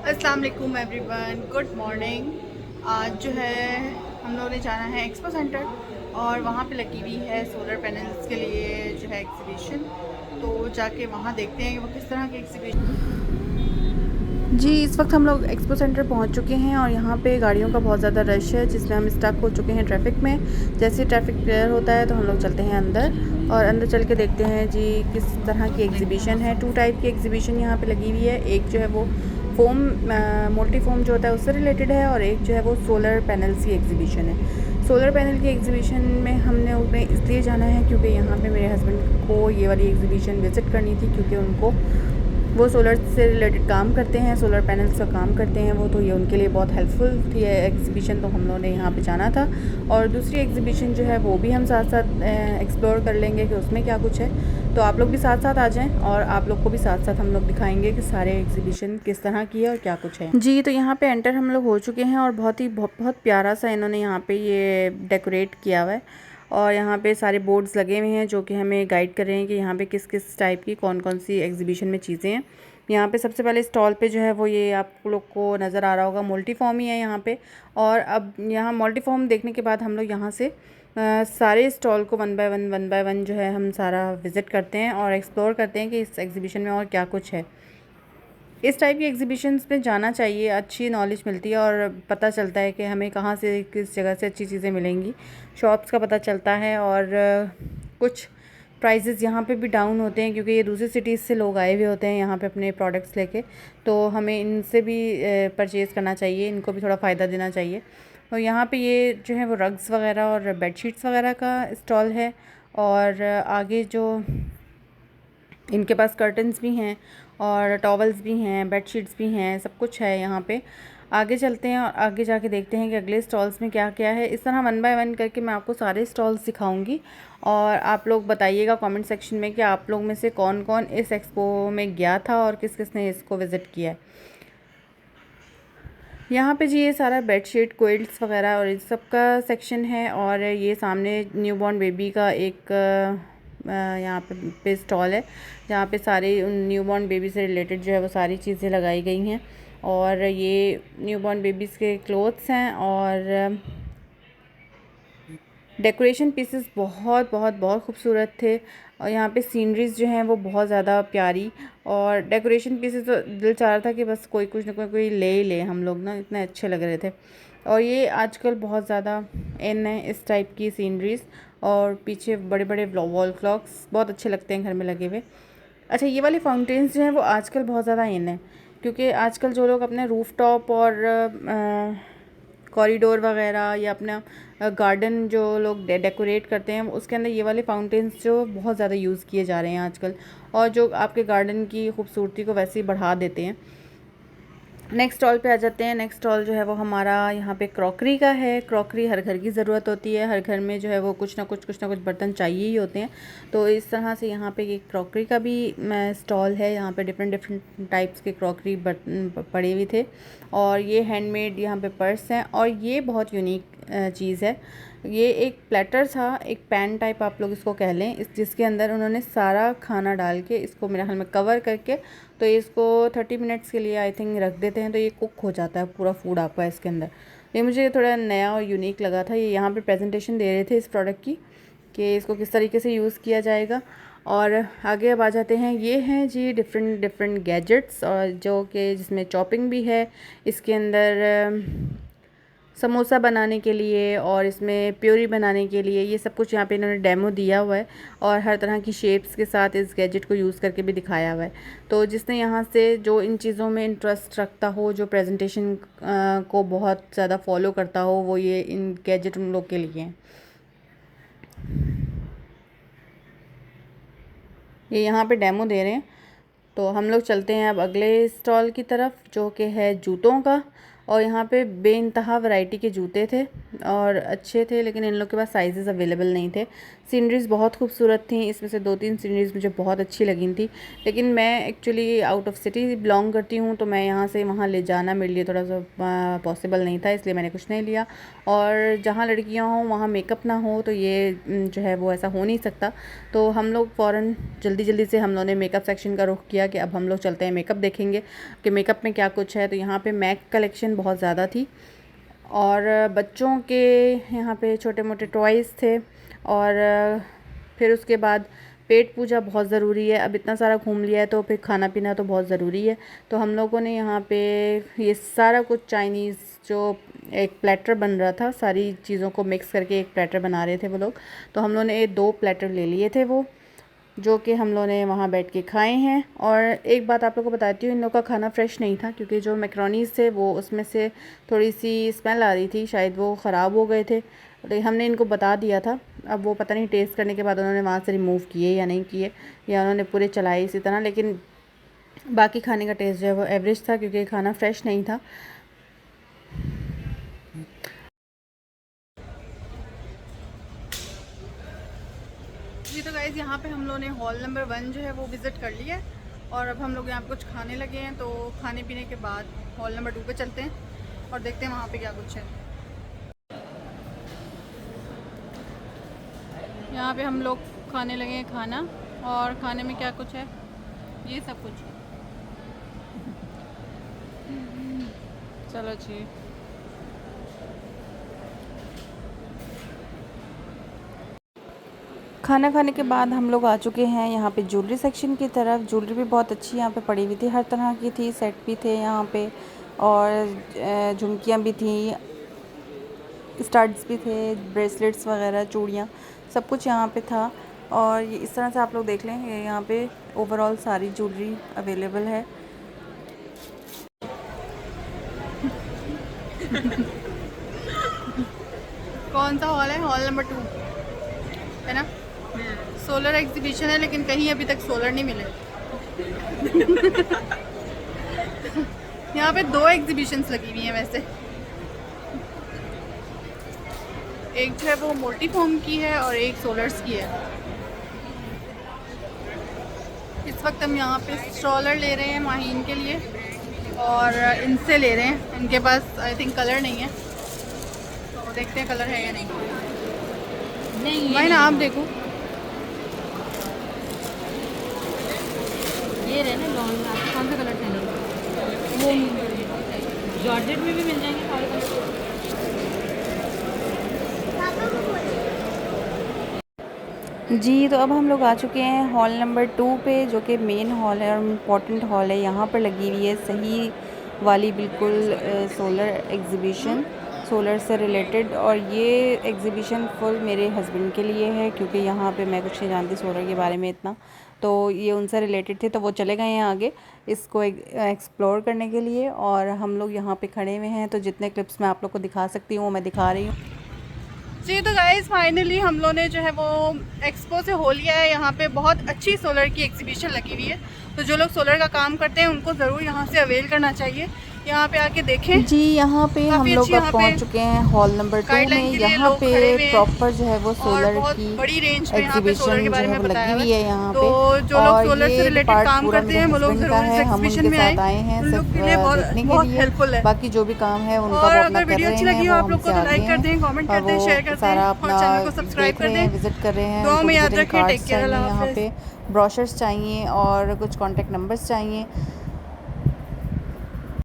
अस्सलाम वालेकुम everyone, good morning. आज जो है हम लोगों ने जाना है एक्सपो सेंटर और वहाँ पे लगी हुई है सोलर पैनल्स के लिए जो है एग्जीबिशन। तो जाके वहाँ देखते हैं कि वो किस तरह की एग्जीबिशन। जी, इस वक्त हम लोग एक्सपो सेंटर पहुंच चुके हैं और यहाँ पे गाड़ियों का बहुत ज़्यादा रश है जिसमें हम स्टक हो चुके हैं ट्रैफिक में। जैसे ट्रैफिक क्लियर होता है तो हम लोग चलते हैं अंदर और अंदर चल के देखते हैं जी किस तरह की एग्जीबिशन है। 2 टाइप की एग्जीबिशन यहाँ पे लगी हुई है। एक जो है वो फोम मोल्टी फोम जो होता है उससे रिलेटेड है और एक जो है वो सोलर पैनल्स की एग्जीबिशन है। सोलर पैनल की एग्जीबिशन में हमने उन्हें इसलिए जाना है क्योंकि यहाँ पे मेरे हस्बैंड को ये वाली एग्जीबिशन विज़िट करनी थी, क्योंकि उनको वो सोलर से रिलेटेड काम करते हैं, सोलर पैनल्स का काम करते हैं वो, तो ये उनके लिए बहुत हेल्पफुल थी एग्जीबिशन। तो हम लोगों ने यहाँ पे जाना था और दूसरी एग्जीबिशन जो है वो भी हम साथ साथ एक्सप्लोर कर लेंगे कि उसमें क्या कुछ है। तो आप लोग भी साथ साथ आ जाएं और आप लोग को भी साथ साथ हम लोग दिखाएंगे कि सारे एग्जीबिशन किस तरह की है और क्या कुछ है। जी, तो यहाँ पे एंटर हम लोग हो चुके हैं और बहुत प्यारा सा इन्होंने यहाँ पे ये डेकोरेट किया हुआ है और यहाँ पे सारे बोर्ड्स लगे हुए हैं जो कि हमें गाइड कर रहे हैं कि यहाँ पे किस किस टाइप की कौन कौन सी एग्जीबिशन में चीज़ें हैं। यहाँ पे सबसे पहले स्टॉल पे जो है वो ये आप लोग को नज़र आ रहा होगा, मल्टी फॉर्म ही है यहाँ पे। और अब यहाँ मल्टी फॉर्म देखने के बाद हम लोग यहाँ से सारे स्टॉल को वन बाय वन जो है हम सारा विज़िट करते हैं और एक्सप्लोर करते हैं कि इस एग्जीबिशन में और क्या कुछ है। इस टाइप की एग्जीबिशंस में जाना चाहिए, अच्छी नॉलेज मिलती है और पता चलता है कि हमें कहाँ से किस जगह से अच्छी चीज़ें मिलेंगी। शॉप्स का पता चलता है और कुछ प्राइसेस यहाँ पे भी डाउन होते हैं क्योंकि ये दूसरी सिटीज़ से लोग आए हुए होते हैं यहाँ पे अपने प्रोडक्ट्स लेके। तो हमें इनसे भी परचेज़ करना चाहिए, इनको भी थोड़ा फ़ायदा देना चाहिए। और यहाँ पे ये जो है वो रग्स वगैरह और बेडशीट्स वगैरह का स्टॉल है और आगे जो इनके पास कर्टन्स भी हैं और टॉवल्स भी हैं, बेडशीट्स भी हैं, सब कुछ है यहाँ पे। आगे चलते हैं और आगे जाके देखते हैं कि अगले स्टॉल्स में क्या क्या है। इस तरह वन बाय वन करके मैं आपको सारे स्टॉल्स दिखाऊंगी और आप लोग बताइएगा कमेंट सेक्शन में कि आप लोग में से कौन कौन इस एक्सपो में गया था और किस किस ने इसको विज़िट किया है। यहाँ पे जी ये सारा बेडशीट, क्विल्ट्स वगैरह और इस सब का सेक्शन है और ये सामने न्यूबॉर्न बेबी का एक यहाँ पे स्टॉल है जहाँ पे सारे न्यूबॉर्न बेबी से रिलेटेड जो है वो सारी चीज़ें लगाई गई हैं। और ये न्यूबॉर्न बेबीज़ के क्लोथ्स हैं और डेकोरेशन पीसेस बहुत खूबसूरत थे। और यहाँ पे सीनरीज़ जो हैं वो बहुत ज़्यादा प्यारी और डेकोरेशन पीसेस तो दिल चाह रहा था कि बस कोई कुछ ना कोई ले ही ले हम लोग ना, इतने अच्छे लग रहे थे। और ये आजकल बहुत ज़्यादा इन है इस टाइप की सीनरीज़ और पीछे बड़े बड़े वॉल क्लॉक्स बहुत अच्छे लगते हैं घर में लगे हुए। अच्छा, ये वाली फाउंटेन्स जो हैं वो आजकल बहुत ज़्यादा इन है क्योंकि आजकल जो लोग अपने रूफ़टॉप और कॉरिडोर वगैरह या अपना गार्डन जो लोग डेकोरेट करते हैं उसके अंदर ये वाले फाउंटेन्स जो बहुत ज़्यादा यूज़ किए जा रहे हैं आजकल और जो आपके गार्डन की खूबसूरती को वैसे ही बढ़ा देते हैं। नेक्स्ट स्टॉल पे आ जाते हैं। नेक्स्ट स्टॉल जो है वो हमारा यहाँ पे क्रॉकरी का है। क्रॉकरी हर घर की ज़रूरत होती है, हर घर में जो है वो कुछ ना कुछ बर्तन चाहिए ही होते हैं। तो इस तरह से यहाँ पे ये क्रॉकरी का भी स्टॉल है। यहाँ पे डिफरेंट टाइप्स के क्रॉकरी बर्तन पड़े हुए थे और ये हैंडमेड यहाँ पे पर्स हैं और ये बहुत यूनिक चीज़ है। ये एक प्लेटर था, एक पैन टाइप आप लोग इसको कह लें, इस जिसके अंदर उन्होंने सारा खाना डाल के इसको मेरे ख्याल में कवर करके तो इसको 30 मिनट्स के लिए आई थिंक रख देते हैं तो ये कुक हो जाता है पूरा फूड आपका इसके अंदर। ये मुझे थोड़ा नया और यूनिक लगा था। ये यहाँ पे प्रेजेंटेशन दे रहे थे इस प्रोडक्ट की कि इसको किस तरीके से यूज़ किया जाएगा। और आगे अब आ जाते हैं, ये हैं जी डिफरेंट गैजेट्स और जो कि जिसमें चॉपिंग भी है इसके अंदर, समोसा बनाने के लिए और इसमें प्योरी बनाने के लिए, ये सब कुछ यहाँ पे इन्होंने डेमो दिया हुआ है और हर तरह की शेप्स के साथ इस गैजेट को यूज़ करके भी दिखाया हुआ है। तो जिसने यहाँ से जो इन चीज़ों में इंटरेस्ट रखता हो, जो प्रेजेंटेशन को बहुत ज़्यादा फॉलो करता हो, वो ये इन गैजेट उन लोग के लिए हैं। ये यहाँ पे डेमो दे रहे हैं। तो हम लोग चलते हैं अब अगले स्टॉल की तरफ जो कि है जूतों का। और यहाँ पे बेइंतहा वैरायटी के जूते थे और अच्छे थे, लेकिन इन लोग के पास साइजेस अवेलेबल नहीं थे। सीनरीज़ बहुत खूबसूरत थी, इसमें से 2-3 सीनरीज़ मुझे बहुत अच्छी लगी थी, लेकिन मैं actually out of city belong करती हूँ, तो मैं यहाँ से वहाँ ले जाना मेरे लिए थोड़ा सा पॉसिबल नहीं था, इसलिए मैंने कुछ नहीं लिया। और जहाँ लड़कियाँ हों वहाँ मेकअप ना हो तो ये जो है वो ऐसा हो नहीं सकता। तो हम लोग फ़ौरन जल्दी से हम लोगों ने मेकअप सेक्शन का रुख किया कि अब हम लोग चलते हैं मेकअप देखेंगे कि मेकअप में क्या कुछ है। तो यहाँ पे मैक कलेक्शन बहुत ज़्यादा थी और बच्चों के यहाँ पे छोटे मोटे टॉयज़ थे। और फिर उसके बाद पेट पूजा बहुत ज़रूरी है। अब इतना सारा घूम लिया है तो फिर खाना पीना तो बहुत ज़रूरी है। तो हम लोगों ने यहाँ पे ये सारा कुछ चाइनीज़ जो एक प्लेटर बन रहा था, सारी चीज़ों को मिक्स करके एक प्लेटर बना रहे थे वो लोग, तो हम लोगों ने 2 प्लेटर ले लिए थे वो, जो कि हम लोगों ने वहाँ बैठ के खाए हैं। और एक बात आप लोगों को बताती हूँ, इन लोगों का खाना फ़्रेश नहीं था, क्योंकि जो मैक्रोनीज़ थे वो उसमें से थोड़ी सी स्मेल आ रही थी, शायद वो ख़राब हो गए थे। तो हमने इनको बता दिया था, अब वो पता नहीं टेस्ट करने के बाद उन्होंने वहाँ से रिमूव किए या नहीं किए, या उन्होंने पूरे चलाए इसी तरह। लेकिन बाकी खाने का टेस्ट जो है वो एवरेज था, क्योंकि खाना फ़्रेश नहीं था। जी तो गाइज़ यहाँ पे हम लोगों ने हॉल नंबर 1 जो है वो विज़िट कर लिया है, और अब हम लोग यहाँ पे कुछ खाने लगे हैं। तो खाने पीने के बाद हॉल नंबर 2 पे चलते हैं और देखते हैं वहाँ पे क्या कुछ है। यहाँ पे हम लोग खाने लगे हैं खाना, और खाने में क्या कुछ है, ये सब कुछ। चलो जी। खाना खाने के बाद हम लोग आ चुके हैं यहाँ पे ज्वेलरी सेक्शन की तरफ। ज्वेलरी भी बहुत अच्छी यहाँ पे पड़ी हुई थी, हर तरह की थी, सेट भी थे यहाँ पे, और झुमकियाँ भी थी, स्टड्स भी थे, ब्रेसलेट्स वगैरह, चूड़ियाँ, सब कुछ यहाँ पे था। और ये इस तरह से आप लोग देख लें, ये यहाँ पे ओवरऑल सारी ज्वेलरी अवेलेबल है। कौन सा हॉल है? हॉल नंबर 2 है ना। सोलर एग्जीबिशन है, लेकिन कहीं अभी तक सोलर नहीं मिले। यहाँ पे 2 एग्जीबिशंस लगी हुई हैं वैसे, एक जो है वो मोल्टीफॉर्म की है और एक सोलर्स की है। इस वक्त हम यहाँ पे स्ट्रॉलर ले रहे हैं माहीन के लिए, और इनसे ले रहे हैं, इनके पास आई थिंक कलर नहीं है, तो देखते हैं कलर है या नहीं। भाई ना आप देखो, ये रहे ना लॉन्ग, कौन सा कलर चाहिए? वो जॉर्जेट में भी मिल जाएंगे सारे कलर। जी तो अब हम लोग आ चुके हैं हॉल नंबर 2 पे, जो कि मेन हॉल है और इम्पॉर्टेंट हॉल है। यहाँ पर लगी हुई है सही वाली बिल्कुल सोलर एग्ज़िबिशन, सोलर से रिलेटेड। और ये एग्ज़िबिशन फुल मेरे हस्बैंड के लिए है, क्योंकि यहाँ पे मैं कुछ नहीं जानती सोलर के बारे में इतना, तो ये उनसे रिलेटेड थे, तो वो चले गए हैं आगे इसको एक्सप्लोर करने के लिए। और हम लोग यहाँ पे खड़े हुए हैं, तो जितने क्लिप्स मैं आप लोग को दिखा सकती हूँ वो मैं दिखा रही हूँ। जी तो गाइज़ फाइनली हम लोगों ने जो है वो एक्सपो से हो लिया है। यहाँ पे बहुत अच्छी सोलर की एग्जीबिशन लगी हुई है, तो जो लोग सोलर का काम करते हैं उनको ज़रूर यहाँ से अवेल करना चाहिए, यहाँ पे आके देखें। जी यहाँ पे हम लोग अब पहुँच चुके हैं हॉल नंबर 2 में। यहाँ पे प्रॉपर जो है वो सोलर की बड़ी रेंज में एग्जीबिशन जो है वो लगी हुई है यहाँ पे, तो जो लोग और सोलर से ये रिलेटेड पार्ट काम पूरा करते मेरे हैं वो लोग हस्बैंड का जरूर है। इस हम एग्जीबिशन उनके में साथ आए हैं उन लोग सिर्फ के लिए देखने के बहुत लिए, हेल्पफुल है। बाकी जो भी काम है उनका और वो अपना अगर कर वीडियो रहे अच्छी हैं, लगी वो हो आप लोग हमसे को तो आगे लाइक कर हैं दें, कमेंट और कर दें, वो शेयर कर दें सारा और अपना चैनल को सब्सक्राइब देख कर रहे हैं, दें। विज़िट कर रहे हैं। दुआ उनको में याद विजिटिंग रखें। टेक कार्ड्स केयर, चाहिए, अल्लाह यहाँ हाफ़िज़। पे ब्रोशर्स चाहिए और कुछ कॉन्टेक्ट नंबर्स चाहिए।